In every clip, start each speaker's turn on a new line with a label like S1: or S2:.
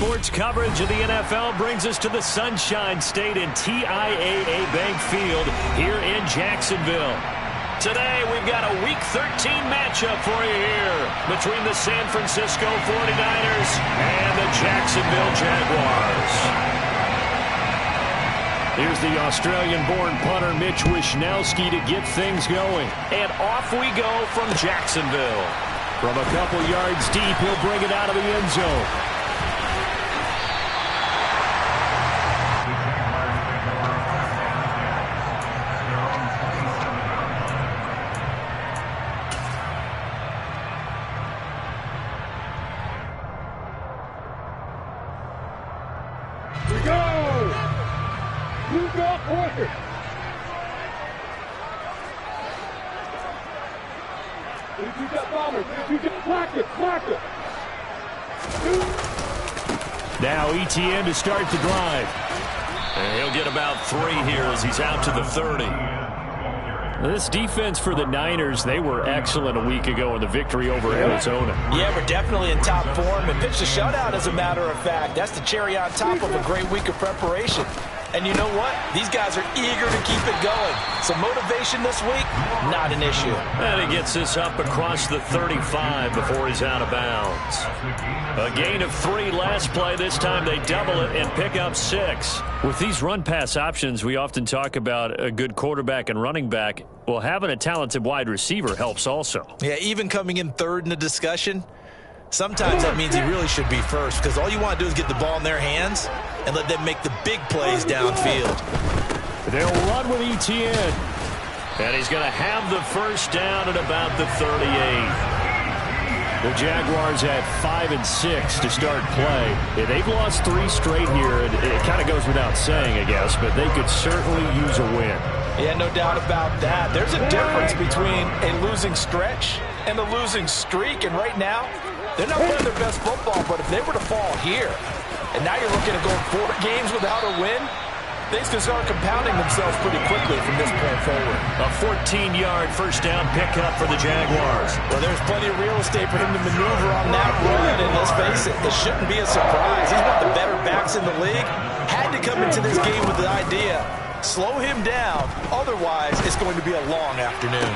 S1: Sports coverage of the NFL brings us to the Sunshine State and TIAA Bank Field here in Jacksonville. Today, we've got a Week 13 matchup for you here between the San Francisco 49ers and the Jacksonville Jaguars. Here's the Australian-born punter Mitch Wishnowsky to get things going. And off we go from Jacksonville. From a couple yards deep, he'll bring it out of the end zone. Now ETN to start the drive. And he'll get about 3 here as he's out to the 30. This defense for the Niners, they were excellent a week ago in the victory over Arizona.
S2: Yeah, we're definitely in top form and pitched a shutout, as a matter of fact. That's the cherry on top of a great week of preparation. And you know what? These guys are eager to keep it going. So motivation this week, not an issue.
S1: And he gets this up across the 35 before he's out of bounds. A gain of 3 last play. This time they double it and pick up 6. With these run-pass options, we often talk about a good quarterback and running back. Well, having a talented wide receiver helps also.
S2: Yeah, even coming in third in the discussion, sometimes that means he really should be first, because all you want to do is get the ball in their hands and let them make the big plays downfield.
S1: They'll run with ETN. And he's going to have the first down at about the 38. The Jaguars had 5 and 6 to start play. Yeah, they've lost 3 straight here. It kind of goes without saying, I guess, but they could certainly use a win.
S2: Yeah, no doubt about that. There's a difference between a losing stretch and a losing streak, and right now, they're not playing their best football, but if they were to fall here, and now you're looking at going 4 games without a win, things can start compounding themselves pretty quickly from this point forward.
S1: A 14-yard first down pickup for the Jaguars.
S2: Well, there's plenty of real estate for him to maneuver on that run, and let's face it, this shouldn't be a surprise. He's one of the better backs in the league. Had to come into this game with the idea, slow him down, otherwise it's going to be a long afternoon.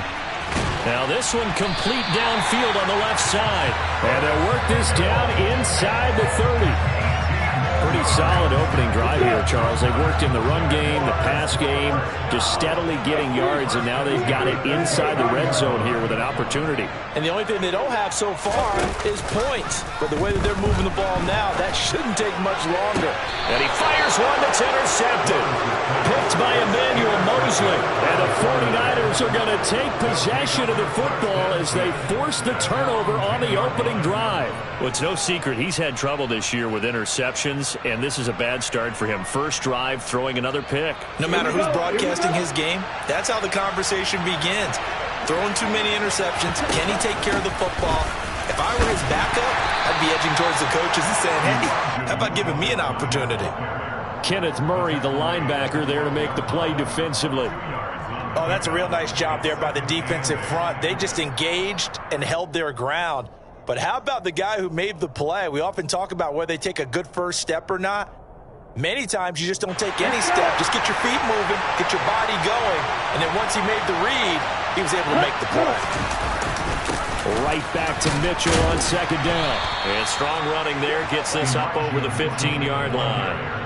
S1: Now this one complete downfield on the left side. And they'll work this down inside the 30. Pretty solid opening drive here, Charles. They've worked in the run game, the pass game, just steadily getting yards, and now they've got it inside the red zone here with an opportunity.
S2: And the only thing they don't have so far is points. But the way that they're moving the ball now, that shouldn't take much longer.
S1: And he fires one that's intercepted. Picked by Emmanuel Mosley. And the 49ers are going to take possession of the football as they force the turnover on the opening drive. Well, it's no secret he's had trouble this year with interceptions, and this is a bad start for him. First drive, throwing another pick.
S2: No matter who's broadcasting his game, that's how the conversation begins. Throwing too many interceptions. Can he take care of the football? If I were his backup, I'd be edging towards the coaches and saying, hey, how about giving me an opportunity?
S1: Kenneth Murray, the linebacker, there to make the play defensively.
S2: Oh, that's a real nice job there by the defensive front. They just engaged and held their ground. But how about the guy who made the play? We often talk about whether they take a good first step or not. Many times you just don't take any step. Just get your feet moving, get your body going, and then once he made the read, he was able to make the play.
S1: Right back to Mitchell on second down. And strong running there gets this up over the 15-yard line.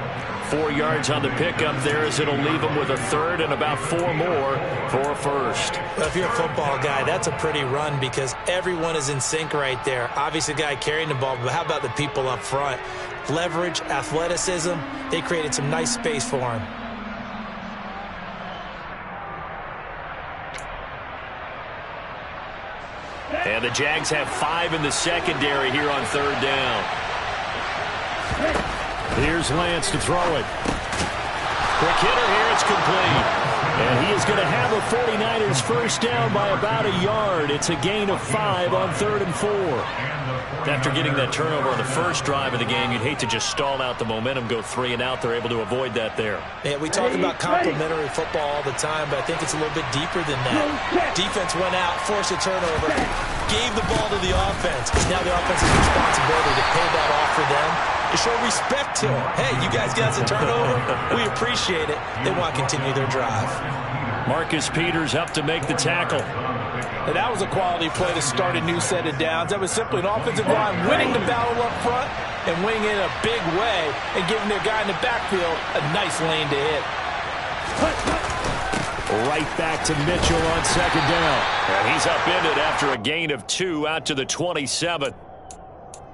S1: 4 yards on the pickup there as it'll leave him with a third and about 4 more for a first.
S2: Well, if you're a football guy, that's a pretty run because everyone is in sync right there. Obviously, the guy carrying the ball, but how about the people up front? Leverage, athleticism, they created some nice space for him.
S1: And the Jags have 5 in the secondary here on third down. Here's Lance to throw it. Quick hitter here, it's complete. And he is going to have the 49ers first down by about a yard. It's a gain of 5 on 3rd and 4. After getting that turnover on the first drive of the game, you'd hate to just stall out the momentum, go 3 and out. They're able to avoid that there.
S2: Yeah, we talk about complementary football all the time, but I think it's a little bit deeper than that. Defense went out, forced a turnover, gave the ball to the offense. It's now the offense's responsibility to pay that off for them to show respect to him. Hey, you guys got a turnover? We appreciate it. They want to continue their drive.
S1: Marcus Peters up to make the tackle.
S2: And that was a quality play to start a new set of downs. That was simply an offensive line winning the battle up front and winning it in a big way and giving their guy in the backfield a nice lane to hit.
S1: Right back to Mitchell on second down. And he's upended after a gain of 2 out to the 27.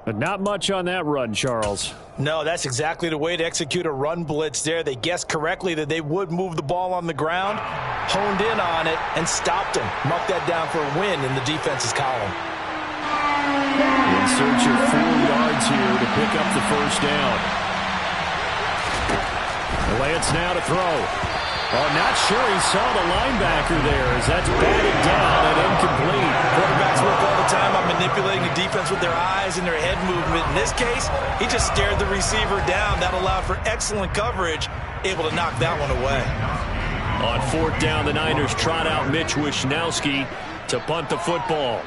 S1: But not much on that run, Charles.
S2: No, that's exactly the way to execute a run blitz there. They guessed correctly that they would move the ball on the ground, honed in on it, and stopped him. Marked that down for a win in the defense's column.
S1: In search of 4 yards here to pick up the first down. Lance now to throw. Oh, not sure he saw the linebacker there as that's batted down and incomplete.
S2: Quarterbacks work all the time on manipulating the defense with their eyes and their head movement. In this case, he just stared the receiver down. That allowed for excellent coverage, able to knock that one away.
S1: On fourth down, the Niners trot out Mitch Wishnowski to punt the football.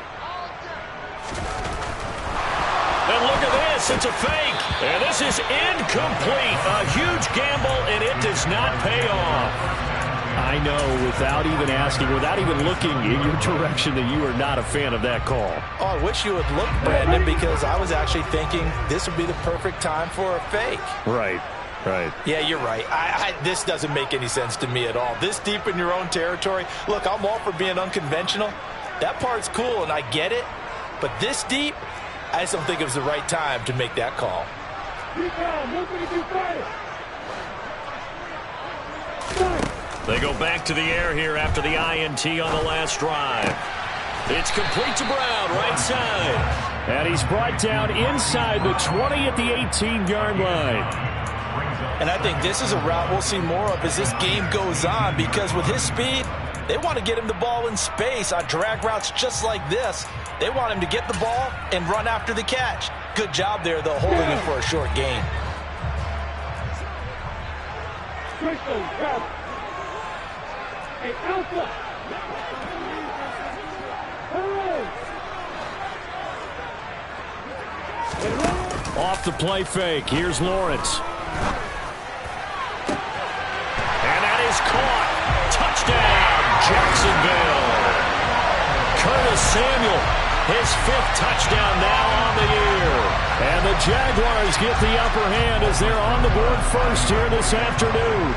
S1: And look at this, it's a fake. And this is incomplete. A huge gamble, and it does not pay off. I know, without even asking, without even looking in your direction, that you are not a fan of that call.
S2: Oh, I wish you would look, Brandon, because I was actually thinking this would be the perfect time for a fake.
S1: Right.
S2: Yeah, you're right. This doesn't make any sense to me at all. This deep in your own territory. Look, I'm all for being unconventional. That part's cool, and I get it. But this deep, I just don't think it was the right time to make that call.
S1: They go back to the air here after the INT on the last drive. It's complete to Brown, right side. And he's brought down inside the 20 at the 18-yard line.
S2: And I think this is a route we'll see more of as this game goes on, because with his speed, they want to get him the ball in space on drag routes just like this. They want him to get the ball and run after the catch. Good job there, though, holding him for a short gain.
S1: Off the play fake. Here's Lawrence. And that is caught. Touchdown, Jacksonville. Curtis Samuel, his 5th touchdown now on the year. And the Jaguars get the upper hand as they're on the board first here this afternoon.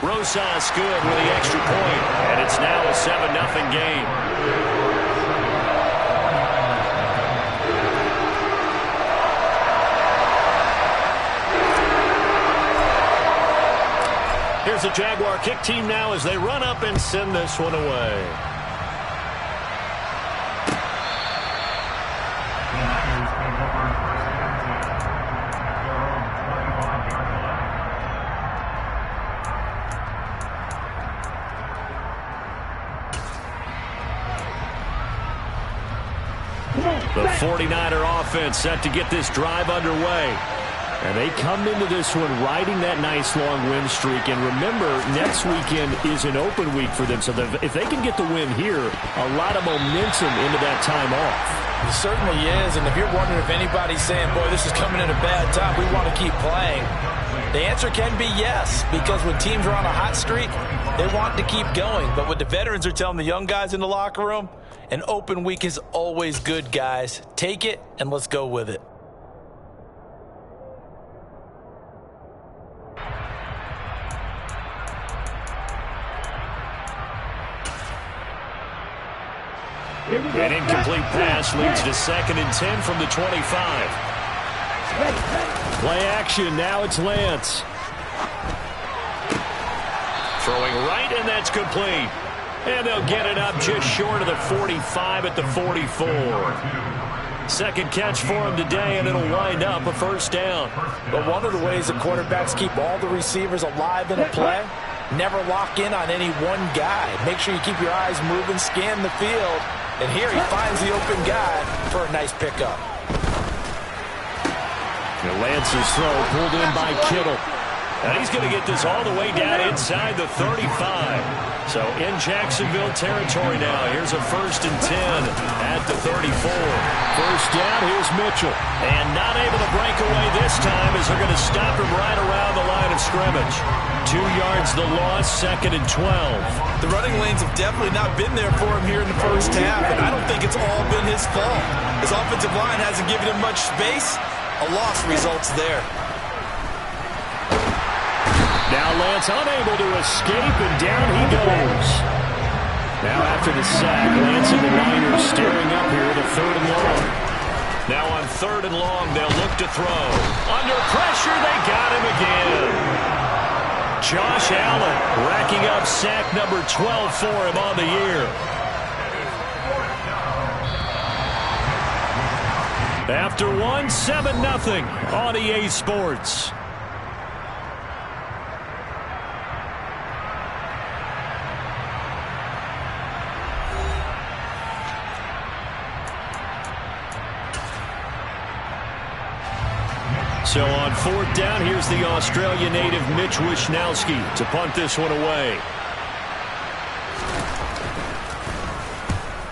S1: Rosas good with the extra point, and it's now a 7-0 game. Here's the Jaguar kick team now as they run up and send this one away. The 49er offense set to get this drive underway. And they come into this one riding that nice long win streak. And remember, next weekend is an open week for them. So if they can get the win here, a lot of momentum into that time off.
S2: It certainly is. And if you're wondering if anybody's saying, boy, this is coming at a bad time, we want to keep playing, the answer can be yes. Because when teams are on a hot streak, they want to keep going. But what the veterans are telling the young guys in the locker room, an open week is always good, guys. Take it and let's go with it.
S1: An incomplete pass leads to 2nd and 10 from the 25. Play action. Now it's Lance. Throwing right, and that's complete. And they'll get it up just short of the 45 at the 44. Second catch for him today, and it'll wind up a first down.
S2: But one of the ways the quarterbacks keep all the receivers alive in a play, never lock in on any one guy. Make sure you keep your eyes moving, scan the field. And here he finds the open guy for a nice pickup.
S1: And Lance's throw pulled in by Kittle. And he's going to get this all the way down inside the 35. So in Jacksonville territory now. Here's a 1st and 10 at the 34. First down, here's Mitchell. And not able to break away this time as they're going to stop him right around the line of scrimmage. 2 yards the loss, 2nd and 12.
S2: The running lanes have definitely not been there for him here in the first half, and I don't think it's all been his fault. His offensive line hasn't given him much space. A loss results there.
S1: Now Lance unable to escape, and down he goes. Now after the sack, Lance and the Niners staring up here at a 3rd and long. Now on 3rd and long, they'll look to throw. Under pressure, they got him again. Josh Allen racking up sack number 12 for him on the year. After one, 7-0 on EA Sports. So on 4th down, here's the Australia native Mitch Wishnowsky to punt this one away.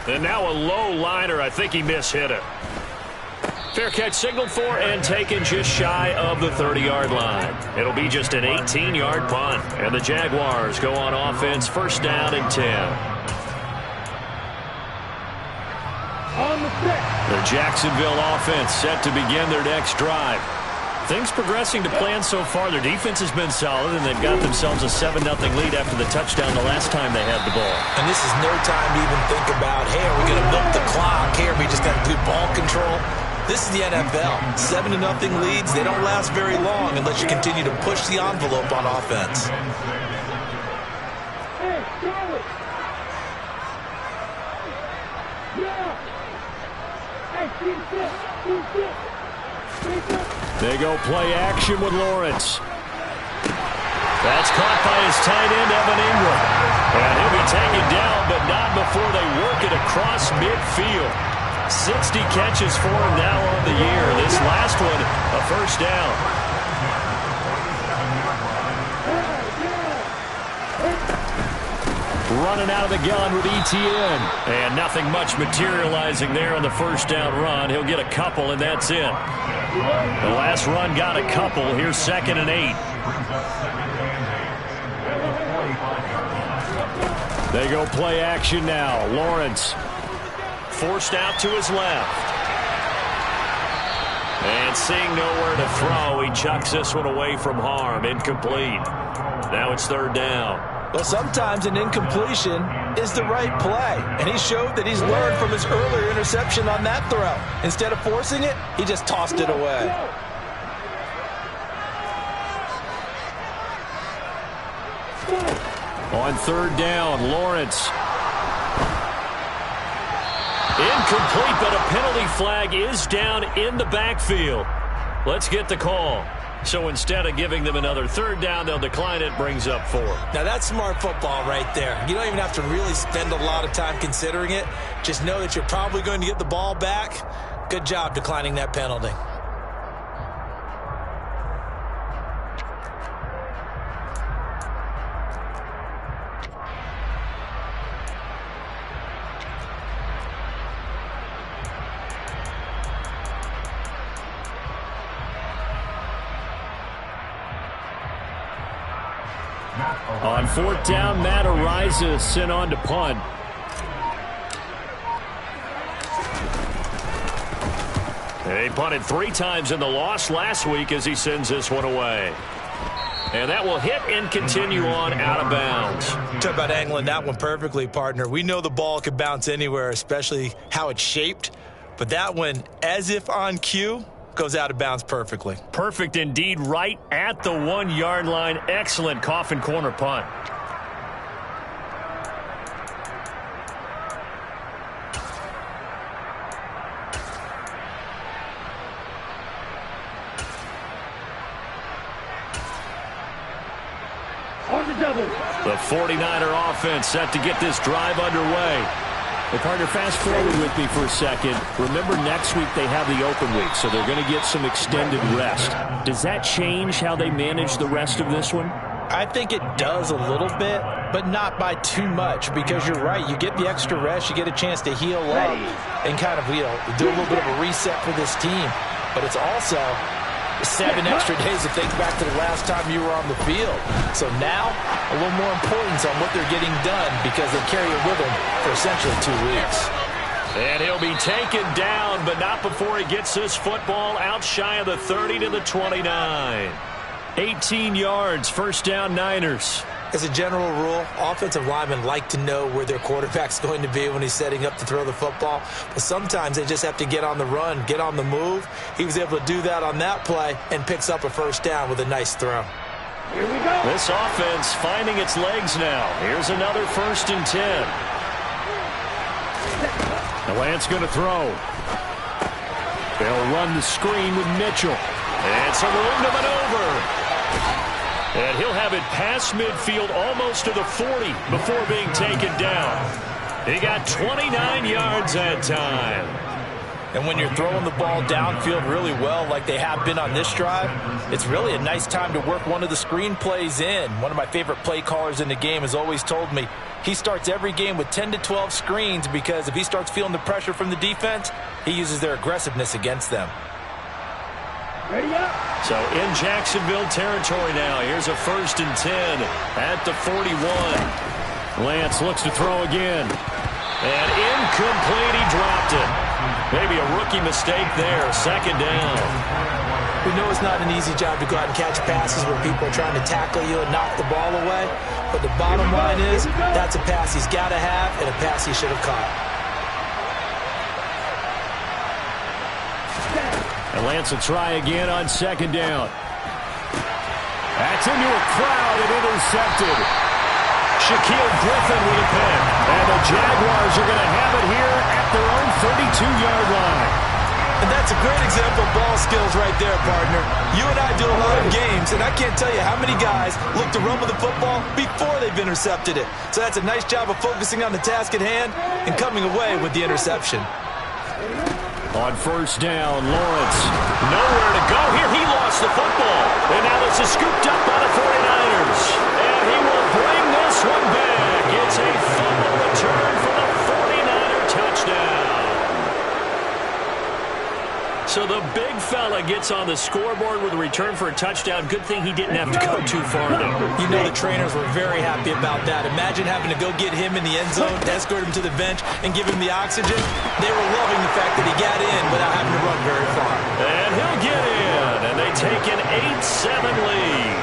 S1: And now a low liner. I think he mishit it. Fair catch signaled for and taken just shy of the 30-yard line. It'll be just an 18-yard punt. And the Jaguars go on offense, 1st down and 10. The Jacksonville offense set to begin their next drive. Things progressing to plan so far. Their defense has been solid, and they've got themselves a 7-0 lead after the touchdown the last time they had the ball.
S2: And this is no time to even think about, hey, are we going to milk the clock? Hey, are we just going to do ball control? This is the NFL. 7-0 leads, they don't last very long unless you continue to push the envelope on offense.
S1: They go play action with Lawrence. That's caught by his tight end, Evan Ingram. And he'll be taken down, but not before they work it across midfield. 60 catches for him now on the year. This last one, a 1st down. Running out of the gun with ETN. And nothing much materializing there on the 1st down run. He'll get a couple, and that's it. The last run got a couple. Here's 2nd and 8. They go play action now. Lawrence forced out to his left. And seeing nowhere to throw, he chucks this one away from harm. Incomplete. Now it's 3rd down.
S2: Well, sometimes an incompletion is the right play. And he showed that he's learned from his earlier interception on that throw. Instead of forcing it, he just tossed it away.
S1: On 3rd down, Lawrence. Incomplete, but a penalty flag is down in the backfield. Let's get the call. So instead of giving them another 3rd down, they'll decline it, brings up 4.
S2: Now that's smart football right there. You don't even have to really spend a lot of time considering it. Just know that you're probably going to get the ball back. Good job declining that penalty.
S1: On 4th down, Matt Araiza sent on to punt. He punted 3 times in the loss last week as he sends this one away. And that will hit and continue on out of bounds.
S2: Talk about angling that one perfectly, partner. We know the ball could bounce anywhere, especially how it's shaped. But that one, as if on cue, goes out of bounds perfectly.
S1: Perfect indeed, right at the 1-yard line. Excellent coffin corner punt. The 49er offense set to get this drive underway. Hey, partner, fast forward with me for a second. Remember, next week they have the open week, so they're going to get some extended rest. Does that change how they manage the rest of this one?
S2: I think it does a little bit, but not by too much, because you're right. You get the extra rest, you get a chance to heal up and kind of, do a little bit of a reset for this team. But it's also 7 extra days to think back to the last time you were on the field. So now, a little more importance on what they're getting done, because they carry it with them for essentially 2 weeks.
S1: And he'll be taken down, but not before he gets this football out shy of the 30 to the 29. 18 yards, first down, Niners.
S2: As a general rule, offensive linemen like to know where their quarterback's going to be when he's setting up to throw the football. But sometimes they just have to get on the run, get on the move. He was able to do that on that play and picks up a first down with a nice throw.
S1: Here we go. This offense finding its legs now. Here's another 1st and 10. The Lance going to throw. They'll run the screen with Mitchell. It's a room to maneuver. And he'll have it past midfield almost to the 40 before being taken down. He got 29 yards that time.
S2: And when you're throwing the ball downfield really well like they have been on this drive, it's really a nice time to work one of the screen plays in. One of my favorite play callers in the game has always told me he starts every game with 10 to 12 screens, because if he starts feeling the pressure from the defense, he uses their aggressiveness against them.
S1: So in Jacksonville territory now. Here's a 1st and 10 at the 41. Lance looks to throw again. And incomplete. He dropped it. Maybe a rookie mistake there. 2nd down.
S2: We know it's not an easy job to go out and catch passes where people are trying to tackle you and knock the ball away. But the bottom line is that's a pass he's got to have and a pass he should have caught.
S1: And Lance will try again on 2nd down. That's into a crowd and intercepted. Shaquille Griffin with a pick. And the Jaguars are going to have it here at their own 32-yard line.
S2: And that's a great example of ball skills right there, partner. You and I do a lot of games, and I can't tell you how many guys look to run with the football before they've intercepted it. So that's a nice job of focusing on the task at hand and coming away with the interception.
S1: On 1st down, Lawrence. Nowhere to go here. He lost the football. And now this is scooped up by the 49ers. And he will bring this one back. It's a fumble return for the 49er touchdown. So the big fella gets on the scoreboard with a return for a touchdown. Good thing he didn't have to go too far there.
S2: You know the trainers were very happy about that. Imagine having to go get him in the end zone, escort him to the bench, and give him the oxygen. They were loving the fact that he got in without having to run very far.
S1: And he'll get in, and they take an 8-7 lead.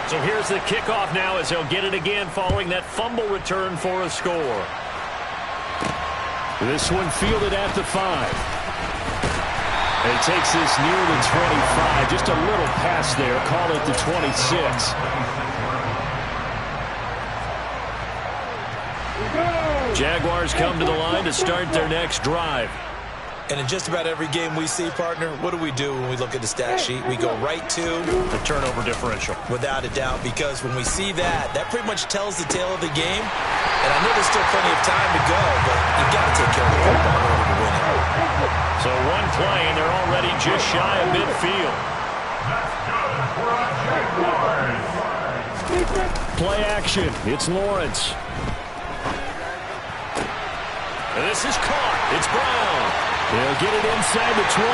S1: So here's the kickoff now as he'll get it again following that fumble return for a score. This one fielded at the 5. And he takes this near the 25. Just a little pass there. Call it the 26. Jaguars come to the line to start their next drive.
S2: And in just about every game we see, partner, what do we do when we look at the stat sheet? We go right to
S1: the turnover differential.
S2: Without a doubt, because when we see that, that pretty much tells the tale of the game. And I know there's still plenty of time to go, but you've got to take care of the football in order to win it.
S1: So one play, and they're already just shy of midfield. Play action. It's Lawrence. And this is caught. It's Brown. He'll get it inside the 20.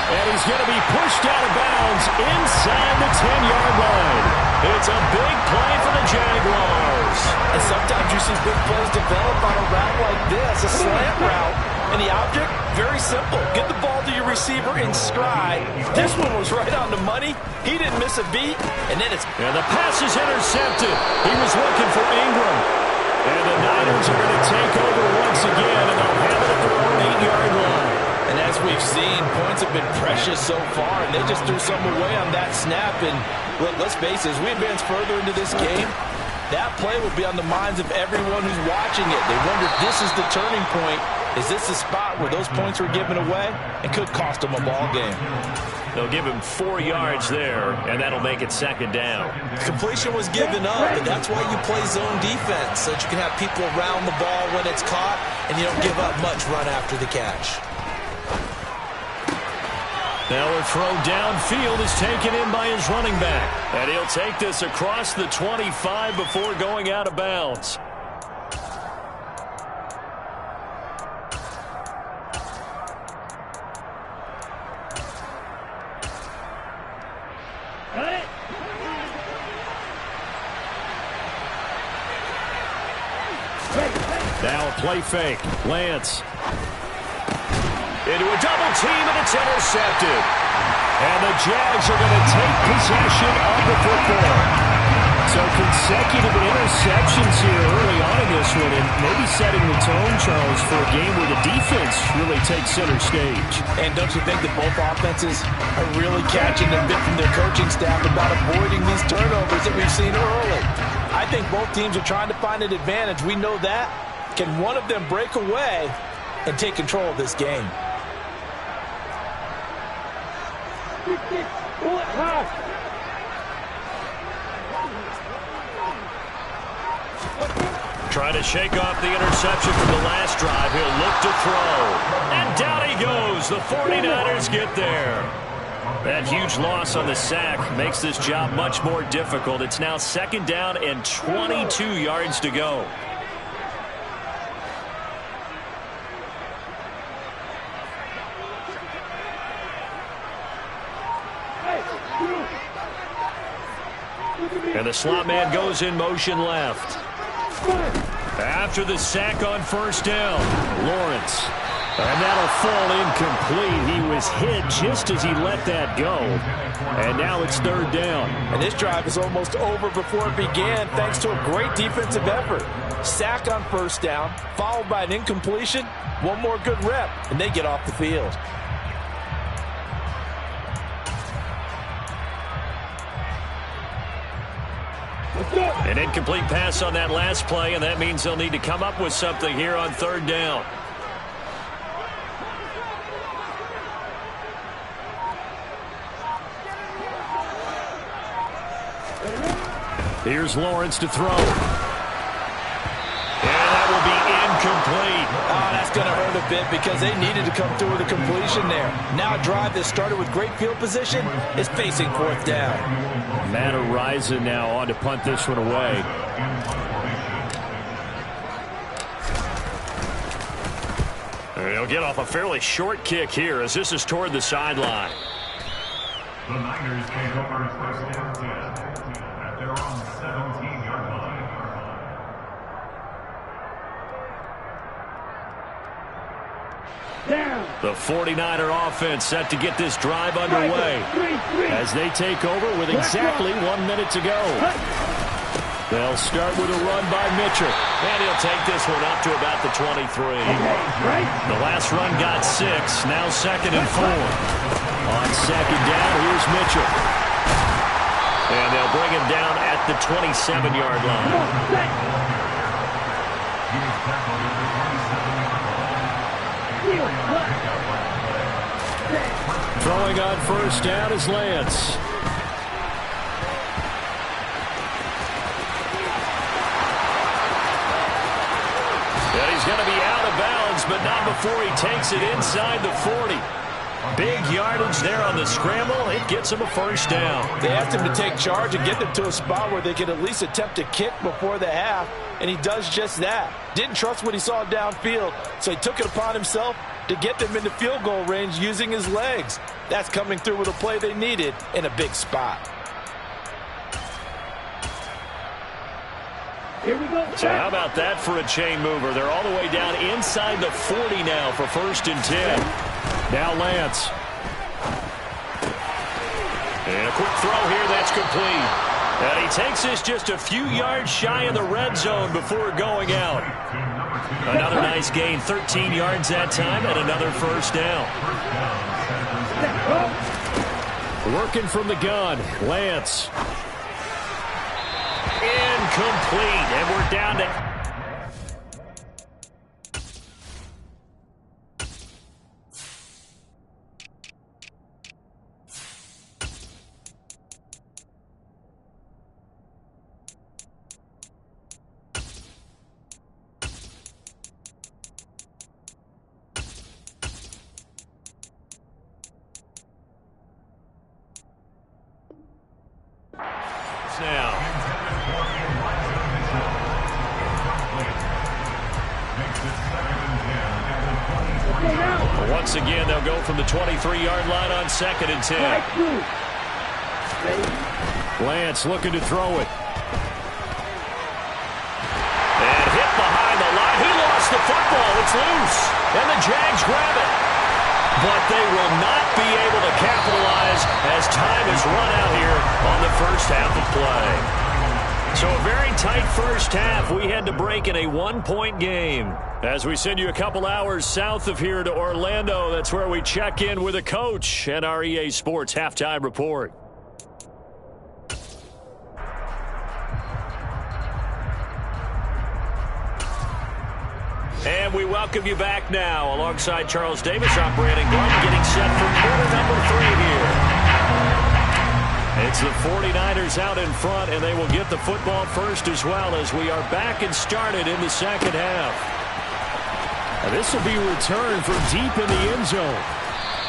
S1: And he's going to be pushed out of bounds inside the 10-yard line. It's a big play for the Jaguars.
S2: And sometimes you see big plays develop on a route like this, a slant route. And the object, very simple. Get the ball to your receiver in stride. This one was right on the money. He didn't miss a beat. And then
S1: and the pass is intercepted. He was looking for Ingram. And the Niners are going to take over once again, and they'll have it at their own 8-yard line.
S2: And as we've seen, points have been precious so far, and they just threw some away on that snap. And look, let's face it, as we advance further into this game, that play will be on the minds of everyone who's watching it. They wonder if this is the turning point. Is this the spot where those points were given away and could cost them a ball game?
S1: They'll give him 4 yards there, and that'll make it second down.
S2: Completion was given up, and that's why you play zone defense, so that you can have people around the ball when it's caught, and you don't give up much run after the catch.
S1: Now a throw downfield is taken in by his running back. And he'll take this across the 25 before going out of bounds. Now a play fake. Lance. Into a double team, and it's intercepted. And the Jags are going to take possession of the football. So consecutive interceptions here early on in this one, and maybe setting the tone, Charles, for a game where the defense really takes center stage.
S2: And don't you think that both offenses are really catching a bit from their coaching staff about avoiding these turnovers that we've seen early? I think both teams are trying to find an advantage. We know that. Can one of them break away and take control of this game?
S1: Trying to shake off the interception from the last drive. He'll look to throw. And down he goes. The 49ers get there. That huge loss on the sack makes this job much more difficult. It's now second down and 22 yards to go. And the slot man goes in motion left. After the sack on first down, Lawrence. And that'll fall incomplete. He was hit just as he let that go. And now it's third down.
S2: And this drive is almost over before it began thanks to a great defensive effort. Sack on first down, followed by an incompletion. One more good rep, and they get off the field.
S1: An incomplete pass on that last play, and that means they'll need to come up with something here on third down. Here's Lawrence to throw. And that will be incomplete.
S2: Oh, that's going to hurt a bit because they needed to come through with a completion there. Now a drive that started with great field position is facing fourth down.
S1: Matt Araiza now on to punt this one away. And he'll get off a fairly short kick here as this is toward the sideline.
S3: The Niners take over first down at their own 17-yard line.
S1: The 49er offense set to get this drive underway as they take over with exactly 1 minute to go. They'll start with a run by Mitchell, and he'll take this one up to about the 23. The last run got 6, now second and 4. On second down, here's Mitchell. And they'll bring him down at the 27-yard line. Throwing on first down is Lance. And he's going to be out of bounds, but not before he takes it inside the 40. Big yardage there on the scramble. It gets him a first down.
S2: They asked him to take charge and get them to a spot where they could at least attempt a kick before the half, and he does just that. Didn't trust what he saw downfield, so he took it upon himself to get them into field goal range using his legs. That's coming through with a play they needed in a big spot.
S4: Here we go.
S1: So how about that for a chain mover? They're all the way down inside the 40 now for first and 10. Now Lance. And a quick throw here, that's complete. And he takes this just a few yards shy of the red zone before going out. Another nice gain, 13 yards that time, and another first down. Working from the gun, Lance. Incomplete, and we're down to... now. Once again, they'll go from the 23-yard line on 2nd and 10. Lance looking to throw it. And hit behind the line. He lost the football. It's loose. And the Jags grab it. But they will not be able to capitalize as time is run out here on the first half of play. So a very tight first half. We had to break in a one-point game. As we send you a couple hours south of here to Orlando, that's where we check in with a coach and our EA Sports Halftime Report. And we welcome you back now. Alongside Charles Davis, I'm Brandon Glenn, getting set for quarter number 3 here. It's the 49ers out in front, and they will get the football first as well as we are back and started in the second half. And this will be returned from deep in the end zone.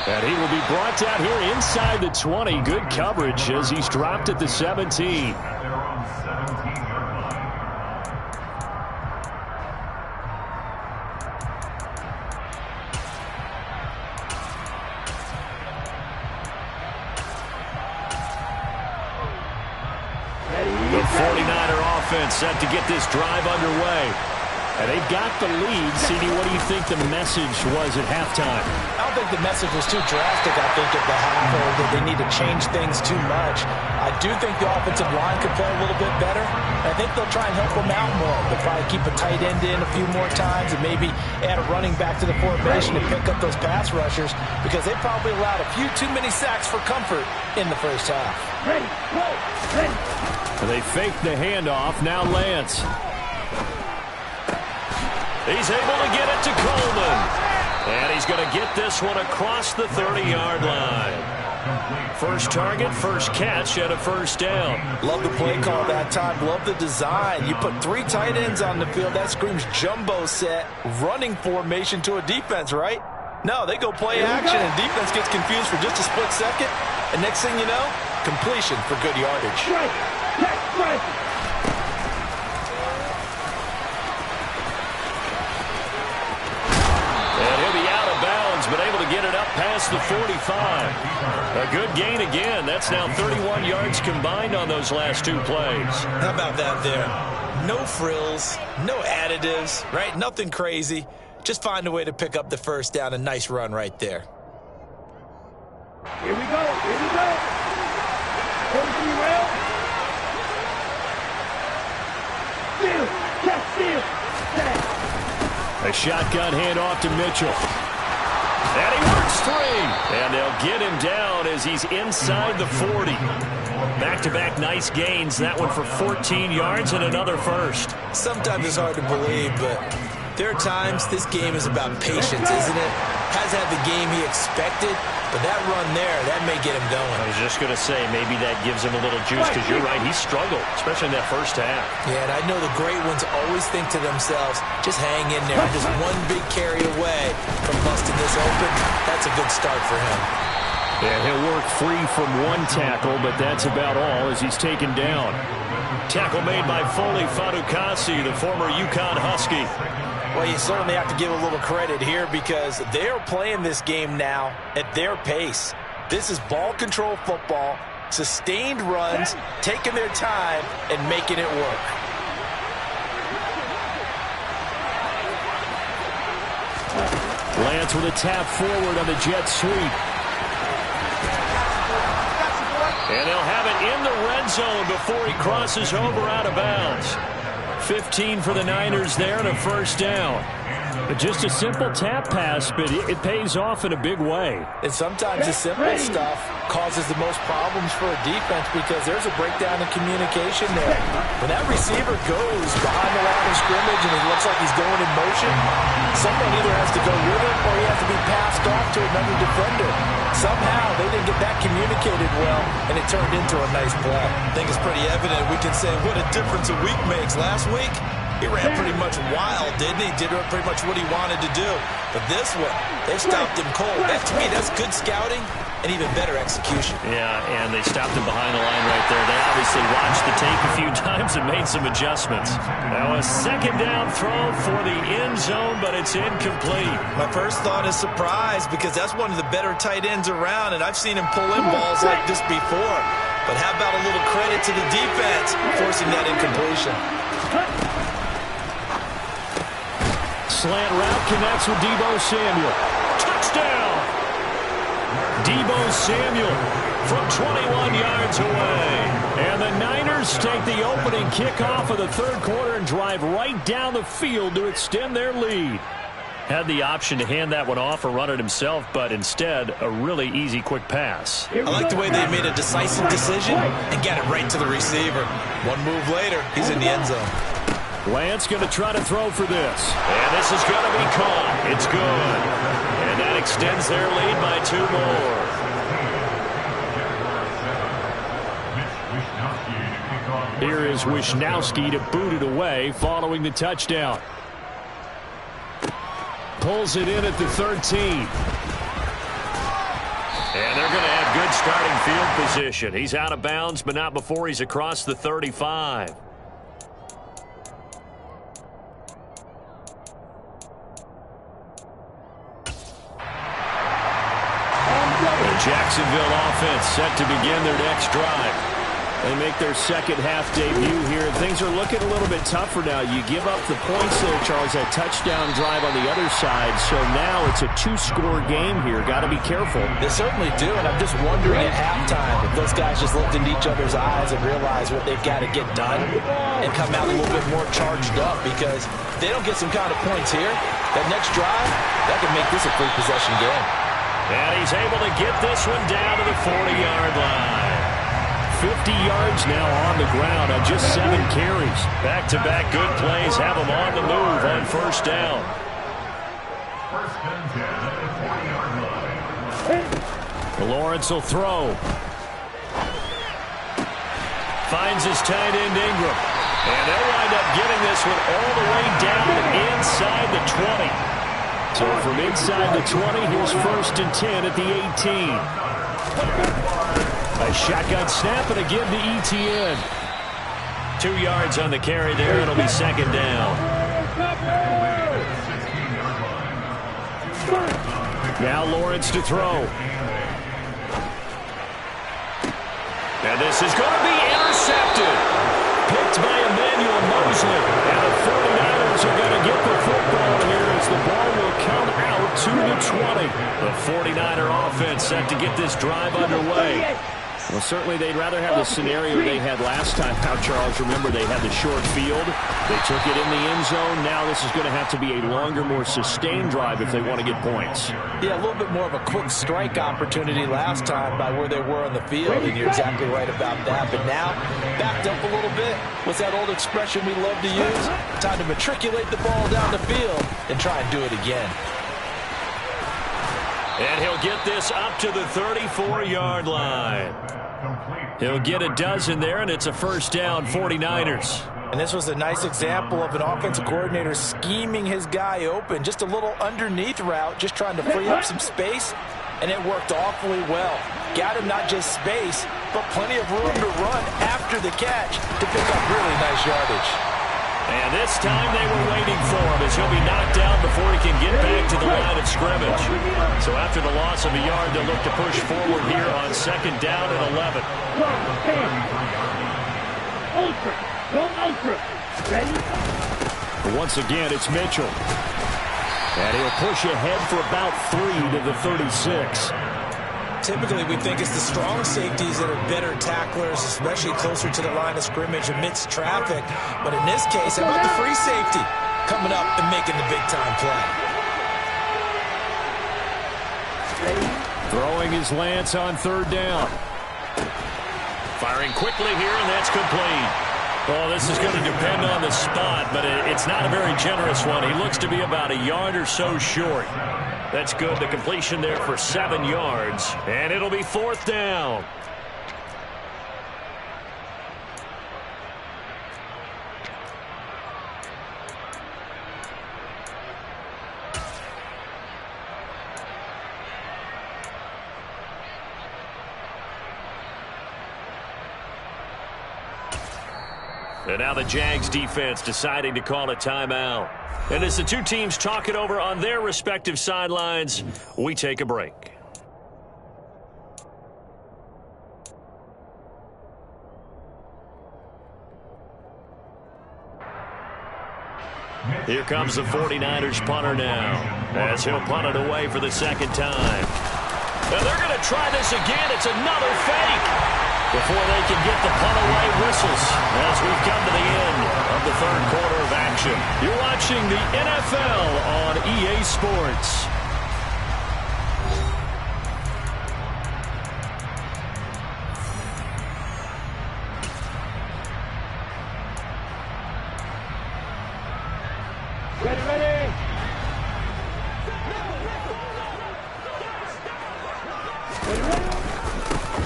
S1: And he will be brought down here inside the 20. Good coverage as he's dropped at the 17. The 49er offense set to get this drive underway. And they've got the lead. CD, what do you think the message was at halftime?
S2: I don't think the message was too drastic, I think, at the half, or that they need to change things too much. I do think the offensive line could play a little bit better. I think they'll try and help them out more. They'll probably keep a tight end in a few more times and maybe add a running back to the formation to pick up those pass rushers because they probably allowed a few too many sacks for comfort in the first half.
S1: Ready, go, ready. They fake the handoff. Now Lance. He's able to get it to Coleman. And he's going to get this one across the 30-yard line. First target, first catch, and a first down.
S2: Love the play call that time. Love the design. You put 3 tight ends on the field. That screams jumbo set, running formation to a defense, right? No, they go play action, and defense gets confused for just a split second. And next thing you know, completion for good yardage.
S1: And he'll be out of bounds, but able to get it up past the 45. A good gain again. That's now 31 yards combined on those last 2 plays.
S2: How about that there? No frills, no additives, right? Nothing crazy. Just find a way to pick up the first down. A nice run right there.
S4: Here we go. Here we go.
S1: A shotgun handoff to Mitchell. And he works 3. And they'll get him down as he's inside the 40. Back-to-back nice gains. That one for 14 yards and another first.
S2: Sometimes it's hard to believe, but there are times this game is about patience, isn't it? Has had the game he expected, but that run there, that may get him going.
S1: I was just going to say, maybe that gives him a little juice, because you're right, he struggled, especially in that first half.
S2: Yeah, and I know the great ones always think to themselves, just hang in there. Just one big carry away from busting this open. That's a good start for him.
S1: Yeah, he'll work free from 1 tackle, but that's about all as he's taken down. Tackle made by Foley Fatukasi, the former UConn Husky.
S2: Well, you certainly have to give a little credit here because they're playing this game now at their pace. This is ball control football, sustained runs, taking their time, and making it work.
S1: Lance with a tap forward on the jet sweep. And they'll have it in the red zone before he crosses over out of bounds. 15 for the Niners there and a first down. Just a simple tap pass, but it pays off in a big way.
S2: And sometimes the simple stuff causes the most problems for a defense because there's a breakdown in communication there. When that receiver goes behind the line of scrimmage and it looks like he's going in motion, someone either has to go with him or he has to be passed off to another defender. Somehow they didn't get that communicated well, and it turned into a nice play. I think it's pretty evident. We can say what a difference a week makes. Last week, he ran pretty much wild, didn't he? Did pretty much what he wanted to do. But this one, they stopped him cold. That, to me, that's good scouting and even better execution.
S1: Yeah, and they stopped him behind the line right there. They obviously obviously watched the tape a few times and made some adjustments. Now a second down throw for the end zone, but it's incomplete.
S2: My first thought is surprise, because that's one of the better tight ends around, and I've seen him pull in balls like this before. But how about a little credit to the defense forcing that incompletion?
S1: Slant route connects with Deebo Samuel. Touchdown! Deebo Samuel from 21 yards away. And the Niners take the opening kickoff of the third quarter and drive right down the field to extend their lead. Had the option to hand that one off or run it himself, but instead a really easy quick pass.
S2: I like the way they made a decisive decision and got it right to the receiver. One move later, he's in the end zone.
S1: Lance going to try to throw for this. And this is going to be caught. It's good. And that extends their lead by 2 more. Here is Wishnowski to boot it away following the touchdown. Pulls it in at the 13. And they're going to have good starting field position. He's out of bounds, but not before he's across the 35. The Jacksonville offense set to begin their next drive. They make their second half debut here. Things are looking a little bit tougher now. You give up the points there, Charles, that touchdown drive on the other side. So now it's a 2-score game here. Got to be careful.
S2: They certainly do, and I'm just wondering at halftime if those guys just looked into each other's eyes and realized what they've got to get done and come out a little bit more charged up, because if they don't get some kind of points here, that next drive, that could make this a free possession game.
S1: And he's able to get this one down to the 40-yard line. 50 yards now on the ground on just 7 carries. Back-to-back good plays have him on the move on first down.
S3: First and 10 at the 40-yard line.
S1: Lawrence will throw. Finds his tight end Ingram. And they'll wind up getting this one all the way down inside the 20. So from inside the 20, here's first and 10 at the 18. A shotgun snap and a give to Etienne. 2 yards on the carry there. It'll be second down. Now Lawrence to throw. And this is going to be intercepted. Picked by Emmanuel Mosley. And the 49ers are going to get the football here as the ball will come out to the 20. The 49er offense set to get this drive underway. Well, certainly they'd rather have the scenario they had last time out, Charles. Remember, they had the short field. They took it in the end zone. Now this is going to have to be a longer, more sustained drive if they want to get points.
S2: Yeah, a little bit more of a quick strike opportunity last time by where they were on the field, and you're exactly right about that. But now, backed up a little bit. What's that old expression we love to use? Time to matriculate the ball down the field and try and do it again.
S1: And he'll get this up to the 34-yard line. He'll get a dozen there, and it's a first down, 49ers.
S2: And this was a nice example of an offensive coordinator scheming his guy open. Just a little underneath route, just trying to free up some space, and it worked awfully well. Got him not just space, but plenty of room to run after the catch to pick up really nice yardage.
S1: And this time they were waiting for him as he'll be knocked down before he can get back to the line of scrimmage. So after the loss of a yard, they'll look to push forward here on second down and 11. But once again, it's Mitchell. And he'll push ahead for about 3 to the 36.
S2: Typically, we think it's the strong safeties that are better tacklers, especially closer to the line of scrimmage amidst traffic. But in this case, how about the free safety coming up and making the big-time play?
S1: Throwing his Lance on third down. Firing quickly here, and that's complete. Well, this is going to depend on the spot, but it's not a very generous one. He looks to be about a yard or so short. That's good. The completion there for 7 yards, and it'll be fourth down. And now the Jags defense deciding to call a timeout. And as the two teams talk it over on their respective sidelines, we take a break. Here comes the 49ers punter now, as he'll punt it away for the second time. Now they're going to try this again. It's another fake before they can get the punt away whistles as we've come to the end of the third quarter of action. You're watching the NFL on EA Sports.
S4: Ready.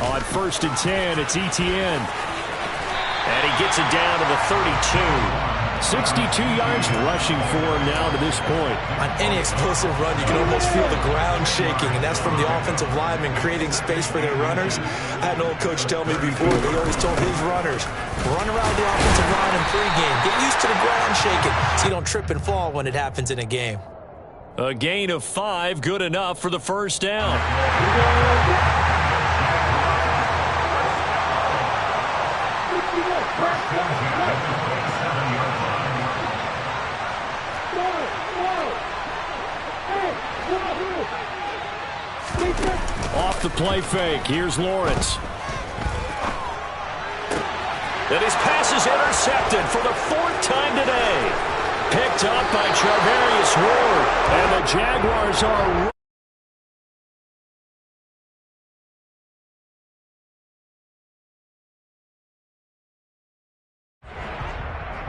S1: On 1st and 10, it's Etienne. And he gets it down to the 32. 62 yards rushing for him now to this point.
S2: On any explosive run, you can almost feel the ground shaking, and that's from the offensive linemen creating space for their runners. I had an old coach tell me before, he always told his runners, run around the offensive line in pregame. Get used to the ground shaking so you don't trip and fall when it happens in a game.
S1: A gain of 5, good enough for the first down. Off the play fake, here's Lawrence. And his pass is intercepted for the 4th time today. Picked up by Charvarius Ward. And the Jaguars are...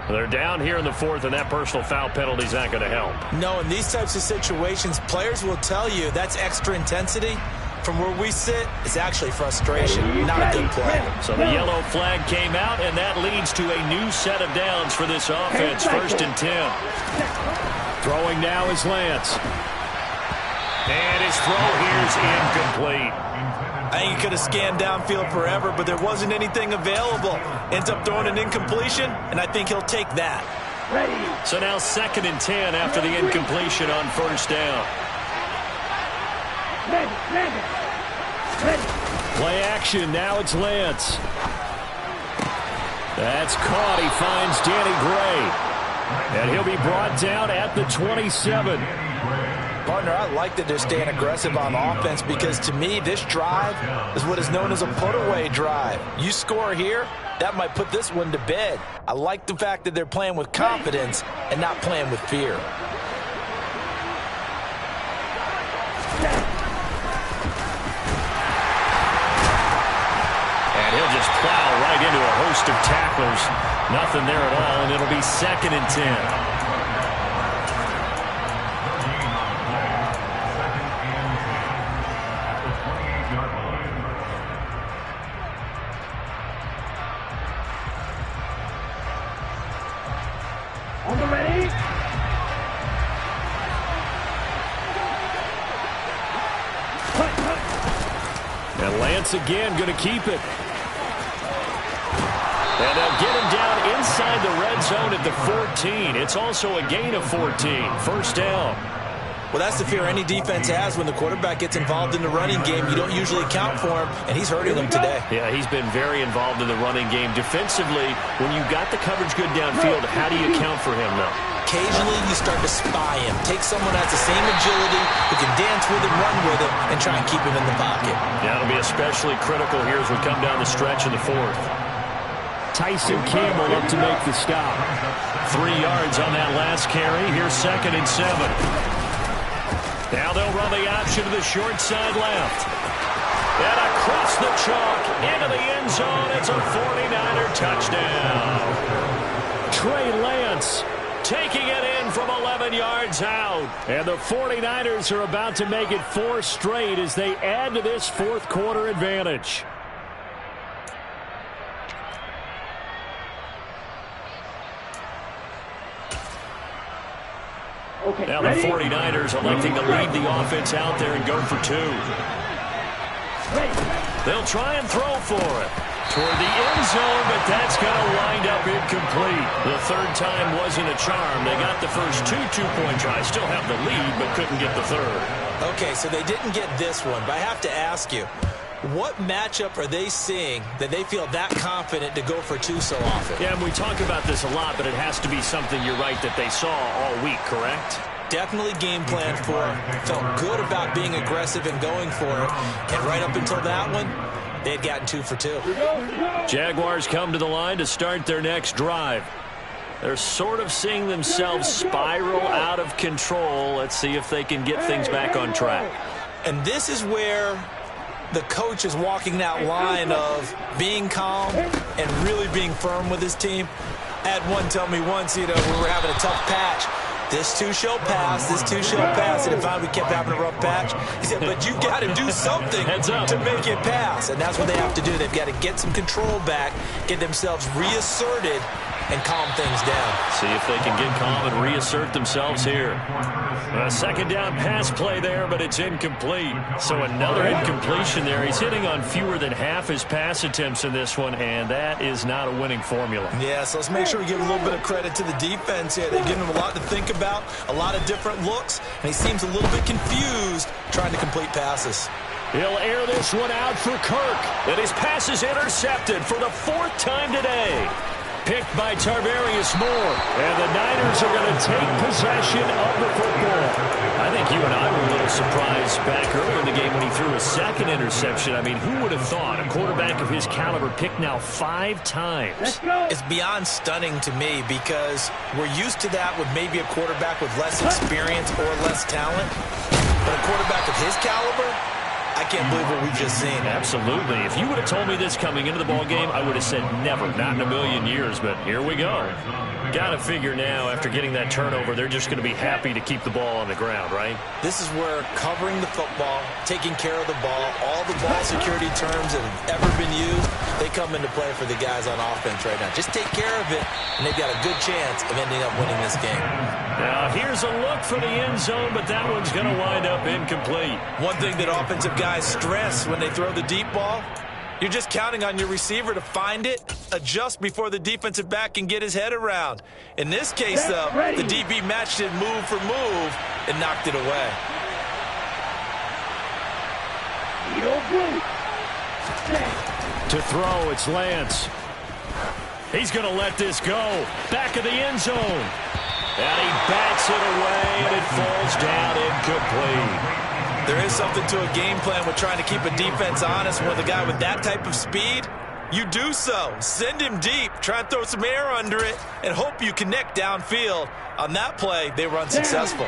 S1: They're down here in the 4th, and that personal foul penalty is not going to help.
S2: No, in these types of situations, players will tell you that's extra intensity. From where we sit, it's actually frustration, not a good play.
S1: So the yellow flag came out, and that leads to a new set of downs for this offense. 1st and 10. Throwing now is Lance. And his throw here's incomplete.
S2: I think he could have scanned downfield forever, but there wasn't anything available. Ends up throwing an incompletion, and I think he'll take that.
S1: So now 2nd and 10 after the incompletion on 1st down. Play action, now it's Lance. That's caught, he finds Danny Gray. And he'll be brought down at the 27.
S2: Partner, I like that they're staying aggressive on offense because to me, this drive is what is known as a put-away drive. You score here, that might put this one to bed. I like the fact that they're playing with confidence and not playing with fear.
S1: And he'll just plow right into a host of tacklers. Nothing there at all, and it'll be 2nd and 10. And Lance again going to keep it. And they'll get him down inside the red zone at the 14. It's also a gain of 14. 1st down.
S2: Well, that's the fear any defense has when the quarterback gets involved in the running game. You don't usually account for him, and he's hurting them today.
S1: Yeah, he's been very involved in the running game. Defensively, when you got the coverage good downfield, how do you account for him, though?
S2: Occasionally, you start to spy him. Take someone that has the same agility, who can dance with him, run with him, and try and keep him in the pocket.
S1: Yeah, it'll be especially critical here as we come down the stretch in the 4th. Tyson Campbell up to make the stop. 3 yards on that last carry. Here's 2nd and 7. Now they'll run the option to the short side left. And across the chalk into the end zone. It's a 49er touchdown. Trey Lance taking it in from 11 yards out. And the 49ers are about to make it 4 straight as they add to this 4th quarter advantage. Now the 49ers electing to lead the offense out there and go for 2. They'll try and throw for it toward the end zone, but that's going to wind up incomplete. third time wasn't a charm. They got the first two-point tries, still have the lead, but couldn't get the third.
S2: Okay, so they didn't get this one, but I have to ask you, what matchup are they seeing that they feel that confident to go for two so often?
S1: Yeah, and we talk about this a lot, but it has to be something, you're right, that they saw all week, correct?
S2: Definitely game planned for it. Felt good about being aggressive and going for it. And right up until that one, they had gotten 2 for 2.
S1: Jaguars come to the line to start their next drive. They're sort of seeing themselves spiral out of control. Let's see if they can get things back on track.
S2: And this is where the coach is walking that line of being calm and really being firm with his team. I had one tell me once, we were having a tough patch. This too shall pass, this too shall pass. And if we kept having a rough patch, he said, but you got to do something to make it pass. And that's what they have to do. They've got to get some control back, get themselves reasserted, and calm things down.
S1: See if they can get calm and reassert themselves here. A second down pass play there, but it's incomplete. So another incompletion there. He's hitting on fewer than half his pass attempts in this one, and that is not a winning formula.
S2: Yeah, so let's make sure we give a little bit of credit to the defense here. They've given him a lot to think about, a lot of different looks, and he seems a little bit confused trying to complete passes.
S1: He'll air this one out for Kirk, and his pass is intercepted for the 4th time today. Picked by Tarvarius Moore, and the Niners are going to take possession of the football. I think you and I were a little surprised back earlier in the game when he threw a second interception. I mean, who would have thought a quarterback of his caliber picked now 5 times?
S2: It's beyond stunning to me because we're used to that with maybe a quarterback with less experience or less talent. But a quarterback of his caliber, I can't believe what we've just seen.
S1: Absolutely. If you would have told me this coming into the ball game, I would have said never, not in a million years, but here we go. Got to figure now, after getting that turnover, they're just going to be happy to keep the ball on the ground, right?
S2: This is where covering the football, taking care of the ball, all the ball security terms that have ever been used, they come into play for the guys on offense right now. Just take care of it, and they've got a good chance of ending up winning this game.
S1: Now, here's a look for the end zone, but that one's going to wind up incomplete.
S2: One thing that offensive guys stress when they throw the deep ball, you're just counting on your receiver to find it, adjust before the defensive back can get his head around. In this case, though, the DB matched it move for move and knocked it away.
S1: To throw, it's Lance. He's going to let this go. Back of the end zone. And he bats it away, and it falls down incomplete.
S2: There is something to a game plan with trying to keep a defense honest. With a guy with that type of speed, you do so. Send him deep, try and throw some air under it, and hope you connect downfield. On that play, they were unsuccessful.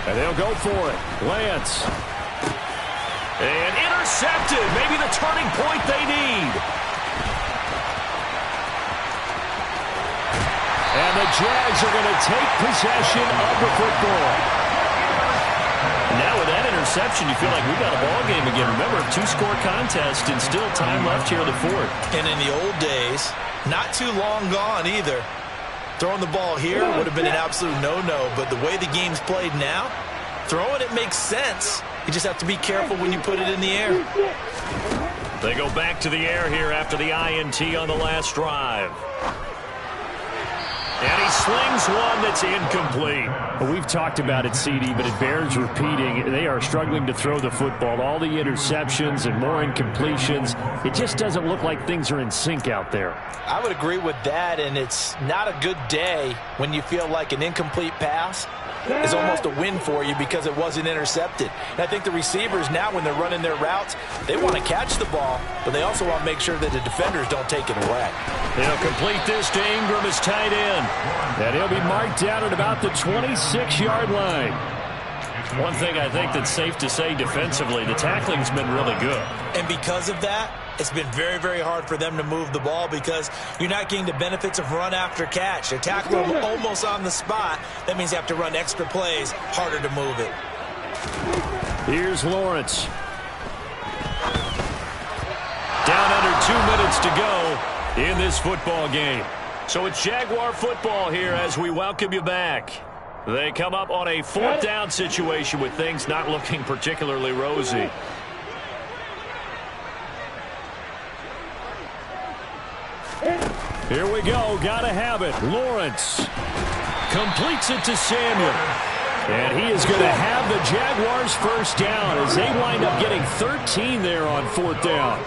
S1: And they'll go for it. Lance. And intercepted. Maybe the turning point they need. And the Jags are going to take possession of the football. Now with that interception, you feel like we've got a ball game again. Remember, a 2-score contest and still time left here in the 4th.
S2: And in the old days, not too long gone either, throwing the ball here would have been an absolute no-no. But the way the game's played now, throwing it makes sense. You just have to be careful when you put it in the air.
S1: They go back to the air here after the INT on the last drive. And he slings one that's incomplete. Well, we've talked about it, CD, but it bears repeating. They are struggling to throw the football. All the interceptions and more incompletions. It just doesn't look like things are in sync out there.
S2: I would agree with that, and it's not a good day when you feel like an incomplete pass is almost a win for you because it wasn't intercepted. And I think the receivers now, when they're running their routes, they want to catch the ball, but they also want to make sure that the defenders don't take it away.
S1: They'll complete this to Ingram as tight end. And he'll be marked down at about the 26-yard line. One thing I think that's safe to say defensively, the tackling's been really good.
S2: And because of that, it's been very, very hard for them to move the ball because you're not getting the benefits of run after catch. They tackle them almost on the spot. That means you have to run extra plays, harder to move it.
S1: Here's Lawrence. Down under 2 minutes to go in this football game. So it's Jaguar football here as we welcome you back. They come up on a 4th down situation with things not looking particularly rosy. Here we go. Gotta have it. Lawrence completes it to Samuel. And he is going to have the Jaguars first down as they wind up getting 13 there on 4th down.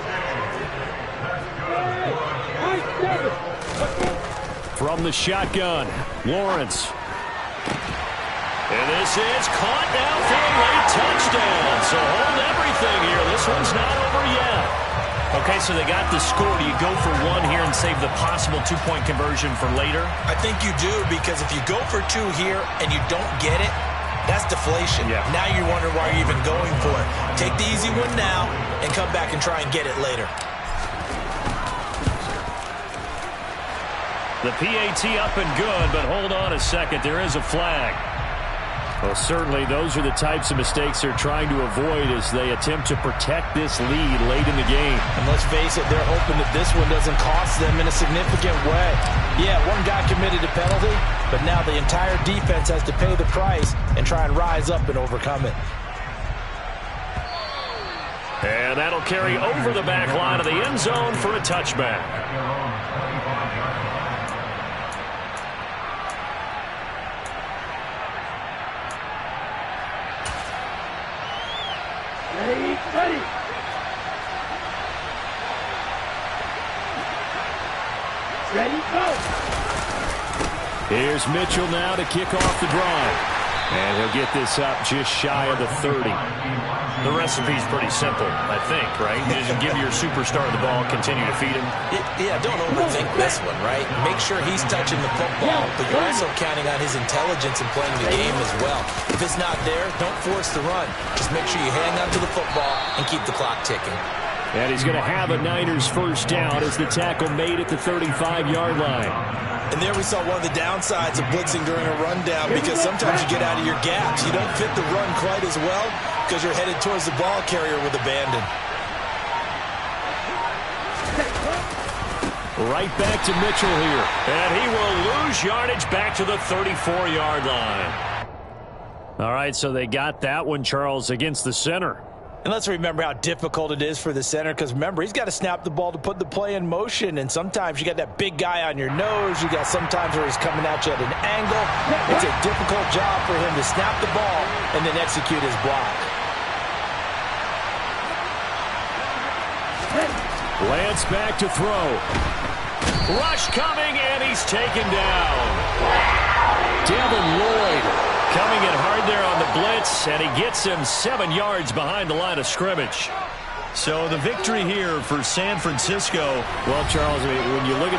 S1: From the shotgun, Lawrence. And this is caught now for a late touchdown. So hold everything here. This one's not over yet.
S4: Okay, so they got the score. Do you go for one here and save the possible 2-point conversion for later?
S2: I think you do, because if you go for 2 here and you don't get it, that's deflation.
S4: Yeah.
S2: Now you wonder why you're even going for it. Take the easy one now and come back and try and get it later.
S1: The PAT up and good, but hold on a second. There is a flag. Well, certainly those are the types of mistakes they're trying to avoid as they attempt to protect this lead late in the game.
S2: And let's face it, they're hoping that this one doesn't cost them in a significant way. Yeah, one guy committed a penalty, but now the entire defense has to pay the price and try and rise up and overcome it.
S1: And that'll carry over the back line of the end zone for a touchback.
S5: Ready. Ready, go.
S1: Here's Mitchell now to kick off the drive. And he'll get this up just shy of the 30.
S4: The recipe's pretty simple, I think, right? Just give your superstar the ball, continue to feed him.
S2: Yeah, don't overthink this one, right? Make sure he's touching the football, but you're also counting on his intelligence in playing the game as well. If it's not there, don't force the run. Just make sure you hang on to the football and keep the clock ticking.
S1: And he's going to have a Niners first down as the tackle made at the 35-yard line.
S2: And there we saw one of the downsides of blitzing during a rundown, because sometimes you get out of your gaps. You don't fit the run quite as well because you're headed towards the ball carrier with abandon.
S1: Right back to Mitchell here. And he will lose yardage back to the 34-yard line. All right, so they got that one, Charles, against the center.
S2: And let's remember how difficult it is for the center, because remember, he's got to snap the ball to put the play in motion, and sometimes you got that big guy on your nose. You got sometimes where he's coming at you at an angle. It's a difficult job for him to snap the ball and then execute his block.
S1: Lance back to throw. Rush coming, and he's taken down. Devin Lloyd coming in hard there on the blitz, and he gets him 7 yards behind the line of scrimmage.
S4: So the victory here for San Francisco.
S1: Well, Charles, when you look at